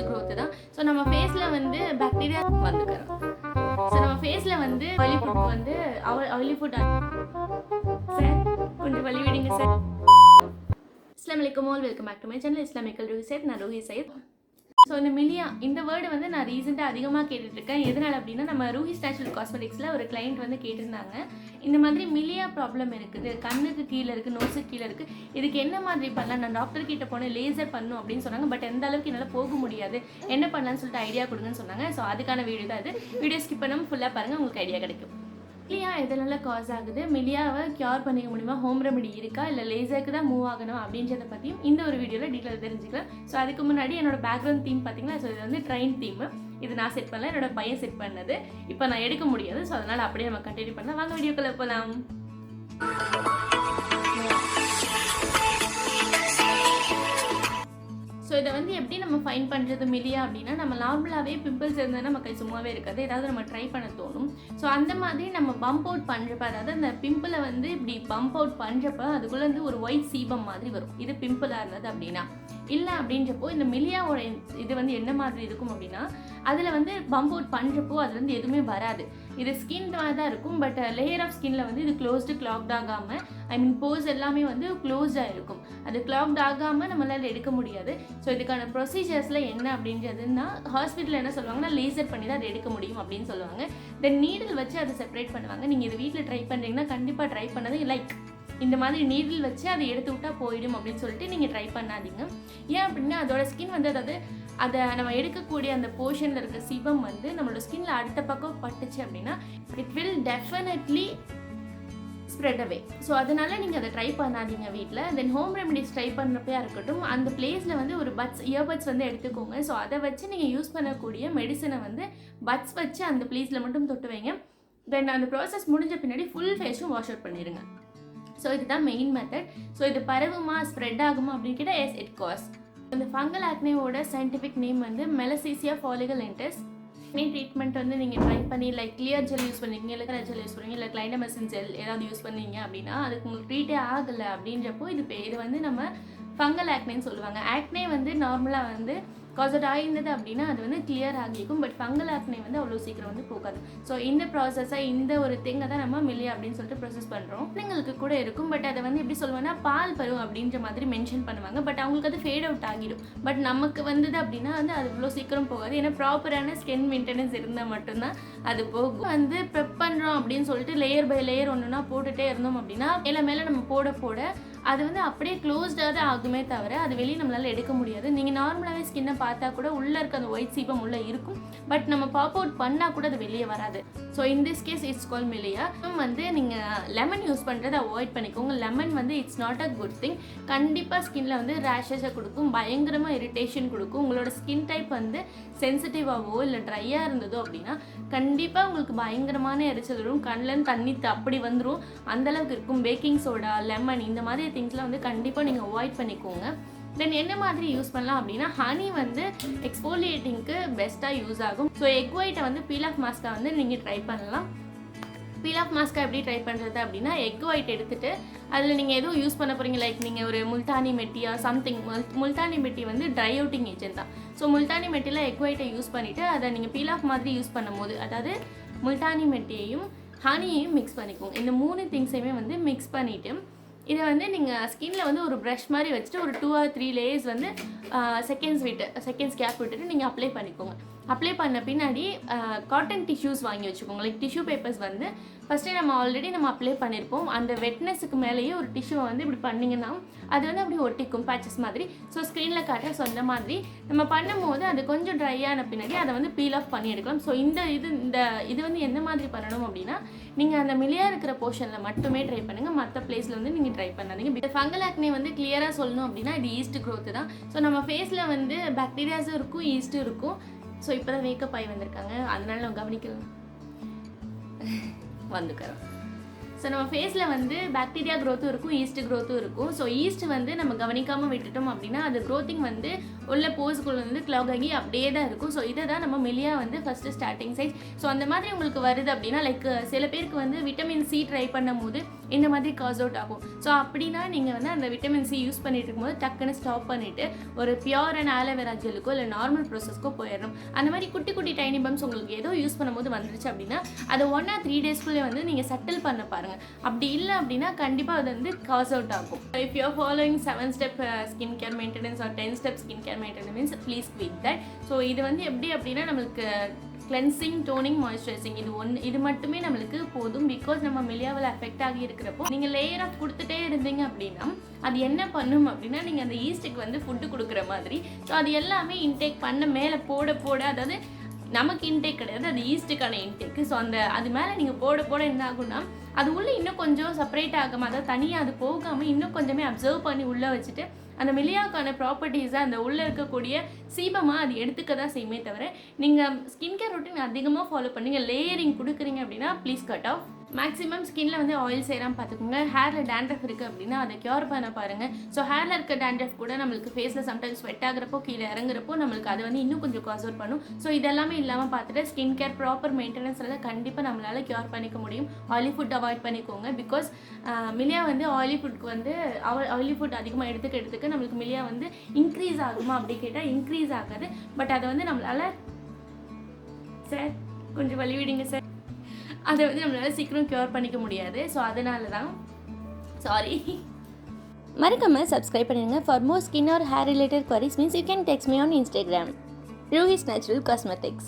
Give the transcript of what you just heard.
growth தான். So நம்ம ஃபேஸில் வந்து பாக்டீரியா வந்துக்கிறோம். ஸோ நம்ம ஃபேஸில் வந்து ஆயிலி ஃபுட் வந்து ஆயிலி ஃபுட் சார் கொஞ்சம் வழி விடுங்க சார். அஸ்ஸலாமு அலைக்கும் all, welcome back to my channel Islamical Roohi Syed. நான் ரூஹி சைட். ஸோ இந்த மிலியா இந்த வேர்டு வந்து நான் ரீசெண்டாக அதிகமாக கேட்டுட்ருக்கேன். எதனால் அப்படின்னா, நம்ம ரூஹிஸ் நேச்சுரல் காஸ்மெட்டிக்ஸில் ஒரு கிளைண்ட் வந்து கேட்டிருந்தாங்க, இந்த மாதிரி மிலியா ப்ராப்ளம் இருக்குது, கண்ணுக்கு கீழே இருக்குது, நோஸுக்கு கீழே இருக்குது, இதுக்கு என்ன மாதிரி பண்ணலாம், நான் டாக்டர் கிட்ட போனேன், லேசர் பண்ணும் அப்படின்னு சொன்னாங்க. பட் எந்த அளவுக்கு என்னால் போக முடியாது, என்ன பண்ணலான்னு சொல்லிட்டு ஐடியா கொடுங்கன்னு சொன்னாங்க. ஸோ அதுக்கான வீடியோ தான் இது. வீடியோ ஸ்கிப் பண்ணாமல் ஃபுல்லாக பாருங்கள், உங்களுக்கு ஐடியா கிடைக்கும். மிலியா எதனால காஸ் ஆகுது, மிலியாவை க்யூர் பண்ணிக்க முடியுமா, ஹோம் ரெமெடி இருக்கா, இல்லை லேசருக்கு தான் மூவ் ஆகணும் அப்படின்றத பற்றியும் இந்த ஒரு வீடியோவில் டீட்டெயில் தெரிஞ்சுக்கலாம். ஸோ அதுக்கு முன்னாடி என்னோட பேக்ரவுண்ட் தீம் பார்த்தீங்கன்னா, ஸோ இது வந்து ட்ரெயின் தீம். இது நான் செட் பண்ணல, என்னோட பையன் செட் பண்ணது. இப்போ நான் எடுக்க முடியாது, ஸோ அதனால் அப்படியே நம்ம கண்டினியூ பண்ணலாம். வாங்க வீடியோக்குள்ளே போகலாம். ஸோ இதை வந்து எப்படி நம்ம ஃபைன் பண்ணுறது மிலியா அப்படின்னா, நம்ம நார்மலாகவே பிம்பிள்ஸ் இருந்தால் நம்ம கை சும்மாவே இருக்காது, ஏதாவது நம்ம ட்ரை பண்ண தோணும். ஸோ அந்த மாதிரி நம்ம பம்ப் அவுட் பண்ணுறப்ப, அதாவது அந்த பிம்பிளை வந்து இப்படி பம்ப் அவுட் பண்ணுறப்ப அதுக்குள்ளே வந்து ஒரு ஒயிட் சீபம் மாதிரி வரும். இது பிம்பிளாக இருந்தது அப்படின்னா. இல்லை அப்படின்றப்போ இந்த மிலியாவோட இது வந்து என்ன மாதிரி இருக்கும் அப்படின்னா, அதில் வந்து பம்ப் அவுட் பண்ணுறப்போ அது வந்து எதுவுமே வராது. இது ஸ்கின் தான் இருக்கும், பட் லேயர் ஆஃப் ஸ்கின்ல வந்து இது க்ளோஸ்டு கிளாக்ட் ஆகாமல், ஐ மீன் போஸ் எல்லாமே வந்து க்ளோஸ்டாக இருக்கும். அது கிளாக்ட் ஆகாமல் நம்மளால் எடுக்க முடியாது. ஸோ இதுக்கான ப்ரொசீஜர்ஸில் என்ன அப்படின்றதுன்னா, ஹாஸ்பிட்டலில் என்ன சொல்லுவாங்கன்னா, லேசர் பண்ணி தான் அதை எடுக்க முடியும் அப்படின்னு சொல்லுவாங்க. தென் நீடில் வச்சு அதை செப்பரேட் பண்ணுவாங்க. நீங்கள் இது வீட்டில் ட்ரை பண்ணுறீங்கன்னா கண்டிப்பாக ட்ரை பண்ணது லைக் இந்த மாதிரி நீடில் வச்சு அதை எடுத்து விட்டால் போயிடும் அப்படின்னு சொல்லிட்டு நீங்கள் ட்ரை பண்ணாதீங்க. ஏன் அப்படின்னா, அதோட ஸ்கின் வந்து, அதாவது அதை நம்ம எடுக்கக்கூடிய அந்த போர்ஷனில் இருக்க சிபம் வந்து நம்மளோட ஸ்கின்ல அடுத்த பக்கம் பட்டுச்சு அப்படின்னா it will definitely spread away. So அதனால நீங்கள் அதை ட்ரை பண்ணாதீங்க வீட்டில். தென் ஹோம் ரெமெடிஸ் ட்ரை பண்ணுறப்பையா இருக்கட்டும், அந்த பிளேஸில் வந்து ஒரு இயர்பட்ஸ் வந்து எடுத்துக்கோங்க. ஸோ அதை வச்சு நீங்கள் யூஸ் பண்ணக்கூடிய மெடிசனை வந்து பட்ஸ் வச்சு அந்த பிளேஸில் மட்டும் தொட்டு வைங்க. தென் அந்த ப்ராசஸ் முடிஞ்ச பின்னாடி ஃபுல் ஃபேஸும் வாஷ் அவுட் பண்ணிடுங்க. ஸோ இதுதான் மெயின் மெத்தட். ஸோ இது பரவுமா, ஸ்ப்ரெட் ஆகுமா அப்படின்னு கேட்டால் எஸ், இட் காஸ். இந்த ஃபங்கல் ஆக்னேவோட சயின்டிஃபிக் நேம் வந்து மெலசீசியா ஃபாலிகலென்டஸ். ஆக்னே ட்ரீட்மெண்ட் வந்து நீங்கள் ட்ரை பண்ணி லைக் கிளியர் ஜெல் யூஸ் பண்ணுறீங்க, இல்லை ஜெல் யூஸ் பண்ணுறீங்க, இல்லை கிளைண்டமசின் ஜெல் ஏதாவது யூஸ் பண்ணீங்க அப்படின்னா அதுக்கு உங்களுக்கு ட்ரீட்டே ஆகலை அப்படின்றப்போ இது வந்து நம்ம ஃபங்கல் ஆக்னேன்னு சொல்லுவாங்க. ஆக்னே வந்து நார்மலாக வந்து காசட் ஆகிருந்தது அப்படின்னா அது வந்து கிளியர் ஆகிக்கும். பட் ஃபங்கல் ஆக்னே வந்து அவ்வளோ சீக்கிரம் வந்து போகாது. ஸோ இந்த ப்ராசஸை, இந்த ஒரு திங்கை தான் நம்ம மிலியா அப்படின்னு சொல்லிட்டு ப்ராசஸ் பண்ணுறோம். பிள்ளைங்களுக்கு கூட இருக்கும், பட் அதை வந்து எப்படி சொல்லுவாங்கன்னா பால் பருவம் அப்படின்ற மாதிரி மென்ஷன் பண்ணுவாங்க. பட் அவங்களுக்கு அது ஃபேட் அவுட் ஆகிடும். பட் நமக்கு வந்தது அப்படின்னா வந்து அது இவ்வளோ சீக்கிரம் போகாது. ஏன்னா ப்ராப்பரான ஸ்கின் மெயின்டெனன்ஸ் இருந்தால் மட்டும்தான் அது போகும். வந்து ப்ரெப் பண்ணுறோம் அப்படின்னு சொல்லிட்டு லேயர் பை லேயர் ஒன்றுனா போட்டுகிட்டே இருந்தோம் அப்படின்னா மேலே நம்ம போட அது வந்து அப்படியே க்ளோஸ்டாக தான் ஆகுமே தவிர அது வெளியே நம்மளால் எடுக்க முடியாது. நீங்கள் நார்மலாகவே ஸ்கின்னை பார்த்தா கூட உள்ளே இருக்க அந்த ஒயிட் சீபம் உள்ளே இருக்கும், பட் நம்ம பாப் அவுட் பண்ணால் கூட அது வெளியே வராது. So in this case it's called milia. வந்து நீங்கள் லெமன் யூஸ் பண்ணுறதை அவாய்ட் பண்ணிக்கோங்க. லெமன் வந்து it's not a good thing. கண்டிப்பாக ஸ்கின்ல வந்து ரேஷஸை கொடுக்கும், பயங்கரமாக இரிட்டேஷன் கொடுக்கும். உங்களோட ஸ்கின் டைப் வந்து சென்சிட்டிவாகவோ இல்லை ட்ரையாக இருந்ததோ அப்படின்னா கண்டிப்பாக உங்களுக்கு பயங்கரமான எரிச்சல் வரும், கண்ணில் தண்ணி அப்படி வந்துடும், அந்தளவுக்கு இருக்கும். பேக்கிங் சோடா, லெமன் இந்த மாதிரி திங்ஸ்லாம் வந்து கண்டிப்பாக நீங்கள் அவாய்ட் பண்ணிக்கோங்க. தென் என்ன மாதிரி யூஸ் பண்ணலாம் அப்படின்னா, ஹனி வந்து எக்ஸ்போலியேட்டிங்க்கு பெஸ்ட்டாக யூஸ் ஆகும். ஸோ எக் ஒயிட்டை வந்து பீல் ஆஃப் மாஸ்கா வந்து நீங்கள் ட்ரை பண்ணலாம். பீல் ஆஃப் மாஸ்கா எப்படி ட்ரை பண்ணுறது அப்படின்னா, எக் ஒயிட் எடுத்துகிட்டு அதில் நீங்கள் எதுவும் யூஸ் பண்ண போகிறீங்க, லைக் நீங்கள் ஒரு முல்தானி மெட்டியா சம்திங். முல்தானி மெட்டி வந்து ட்ரை அவுட்டிங் ஏஜென்ட் தான். ஸோ முல்தானி மெட்டியில் எக் ஒயிட்டை யூஸ் பண்ணிவிட்டு அதை நீங்கள் பீல் ஆஃப் மாதிரி யூஸ் பண்ணும்போது, அதாவது முல்தானி மெட்டியையும் ஹனியையும் மிக்ஸ் பண்ணிக்கோங்க. இந்த 3 திங்ஸையுமே வந்து மிக்ஸ் பண்ணிவிட்டு இதை வந்து நீங்கள் ஸ்கின்னில் வந்து ஒரு ப்ரஷ் மாதிரி வச்சுட்டு ஒரு 2 or 3 லேயர்ஸ் வந்து செகண்ட்ஸ் கேப் விட்டுட்டு நீங்கள் அப்ளை பண்ணிக்கோங்க. அப்ளை பண்ண பின்னாடி காட்டன் டிஷ்யூஸ் வாங்கி வச்சுக்கோங்க. லைக் டிஷ்யூ பேப்பர்ஸ் வந்து ஃபஸ்ட்டே நம்ம ஆல்ரெடி அப்ளை பண்ணியிருப்போம். அந்த வெட்னஸுக்கு மேலேயே ஒரு டிஷ்யூவை வந்து இப்படி பண்ணிங்கன்னா அது வந்து அப்படி ஒட்டிக்கும் பேச்சஸ் மாதிரி. ஸோ ஸ்க்ரீனில் காட்டுற ஸோ அந்த மாதிரி நம்ம பண்ணும்போது அது கொஞ்சம் ட்ரை ஆன பின்னாடி அதை வந்து பீல் ஆஃப் பண்ணி எடுக்கலாம். ஸோ இது வந்து எந்த மாதிரி பண்ணணும் அப்படின்னா, நீங்கள் அந்த மிலியா இருக்கிற போர்ஷனில் மட்டுமே ட்ரை பண்ணுங்கள், மற்ற பிளேஸில் வந்து நீங்கள் ட்ரை பண்ணாதீங்க. ஃபங்கல் ஆக்னே வந்து கிளியராக சொல்லணும் அப்படின்னா இது ஈஸ்ட் க்ரோத் தான். ஸோ நம்ம ஃபேஸில் வந்து பாக்டீரியாஸும் இருக்கும், ஈஸ்ட்டும் இருக்கும். ஸோ இப்போ தான் மேக்கப் ஆகி வந்திருக்காங்க, அதனால நம்ம கவனிக்கலாம் வந்துக்கிறோம். ஸோ நம்ம ஃபேஸில் வந்து பாக்டீரியா க்ரோத்தும் இருக்கும், ஈஸ்ட் க்ரோத்தும் இருக்கும். ஸோ ஈஸ்ட் வந்து நம்ம கவனிக்காமல் விட்டுட்டோம் அப்படின்னா அது க்ரோத்திங் வந்து உள்ள போஸ்க்குள்ள வந்து க்ளாக் ஆகி அப்படியே தான் இருக்கும். ஸோ இதை தான் நம்ம மிலியா வந்து ஃபஸ்ட்டு ஸ்டார்டிங் சைஸ். ஸோ அந்த மாதிரி உங்களுக்கு வருது அப்படின்னா லைக் சில பேருக்கு வந்து விட்டமின் சி ட்ரை பண்ணும்போது இந்த மாதிரி காஸ் அவுட் ஆகும். ஸோ அப்படின்னா நீங்கள் வந்து அந்த விட்டமின் சி யூஸ் பண்ணிட்டு இருக்கும்போது டக்குன்னு ஸ்டாப் பண்ணிவிட்டு ஒரு பியூர் அண்ட் ஆலோவேரா ஜெல்லுக்கோ இல்லை நார்மல் ப்ராசஸ்க்கோ போயிடணும். அந்த மாதிரி குட்டி குட்டி டைனி பம்ஸ் உங்களுக்கு ஏதோ யூஸ் பண்ணும்போது வந்துருச்சு அப்படின்னா அதை 1 or 3 டேஸ்க்குள்ளே வந்து நீங்கள் செட்டில் பண்ண பாருங்கள். அப்படி இல்லை அப்படின்னா கண்டிப்பாக அது வந்து காஸ் அவுட் ஆகும். If you are following 7-step skin care maintenance or 10-step skin care maintenance means please quit that. So இது வந்து எப்படி அப்படின்னா நம்மளுக்கு கிளென்சிங், டோனிங், மாய்ஸ்சரைசிங் இது மட்டுமே நம்மளுக்கு போதும். பிகாஸ் நம்ம மிலியாவில் அஃபெக்ட் ஆகி இருக்கிறப்போ நீங்கள் லேயர் ஆஃப் கொடுத்துட்டே இருந்தீங்க அப்படின்னா அது என்ன பண்ணும் அப்படின்னா நீங்கள் அந்த ஈஸ்ட்டுக்கு வந்து ஃபுட்டு கொடுக்குற மாதிரி. ஸோ அது எல்லாமே இன்டேக் பண்ண மேலே போட அதாவது நமக்கு இன்டேக் கிடையாது, அது ஈஸ்ட்டுக்கான இன்டேக்கு. ஸோ அது மேலே நீங்கள் போட என்ன ஆகும்னா அது உள்ளே இன்னும் கொஞ்சம் செப்பரேட் ஆகாமல், அதாவது தனியாக அது போகாமல் இன்னும் கொஞ்சமே அப்சர்வ் பண்ணி உள்ளே வச்சுட்டு அந்த மிலியாவுக்கான ப்ராப்பர்ட்டிஸை அந்த உள்ளே இருக்கக்கூடிய சீபமாக அது எடுத்துக்க தான் செய்யுமே தவிர நீங்கள் ஸ்கின் கேர் ரொட்டீன் அதிகமாக ஃபாலோ பண்ணீங்க லேயரிங் கொடுக்குறீங்க அப்படின்னா ப்ளீஸ் கட் ஆஃப். மேக்ஸிமம் ஸ்கின்ல வந்து ஆயில் சேராமல் பார்த்துக்கோங்க. ஹேரில் டேண்ட்ரஃப் இருக்குது அப்படின்னா அதை க்யூர் பண்ண பாருங்கள். ஸோ ஹேரில் இருக்க டேண்ட்ரஃப் கூட நம்மளுக்கு ஃபேஸில் சம்டைம்ஸ் ஸ்வெட் ஆகிறப்போ கீழே இறங்குறப்போ நம்மளுக்கு அது வந்து இன்னும் கொஞ்சம் காஸ் அவுட் பண்ணும். ஸோ இதெல்லாமே இல்லாமல் பார்த்துட்டு ஸ்கின் கேர் ப்ராப்பர் மெயின்டெனன்ஸ் எல்லாம் கண்டிப்பாக நம்மளால் க்யூர் பண்ணிக்க முடியும். ஆயிலி ஃபுட் அவாய்ட் பண்ணிக்கோங்க. பிகாஸ் மிலியா வந்து ஆயிலி ஃபுட்க்கு வந்து ஆயிலி ஃபுட் அதிகமாக எடுத்துக்க நம்மளுக்கு மிலியா வந்து இன்க்ரீஸ் ஆகுமா அப்படி கேட்டால் இன்க்ரீஸ் ஆகாது. பட் அதை வந்து நம்மளால் சார் கொஞ்சம் வழி விடுங்க சார், அதை வந்து நம்மளால் சீக்கிரம் க்யூர் பண்ணிக்க முடியாது. ஸோ அதனால தான் சாரி. மறக்காமல் சப்ஸ்கிரைப் பண்ணிடுங்க. For more skin or hair related queries means you can text me on Instagram. Ruhi's Natural Cosmetics.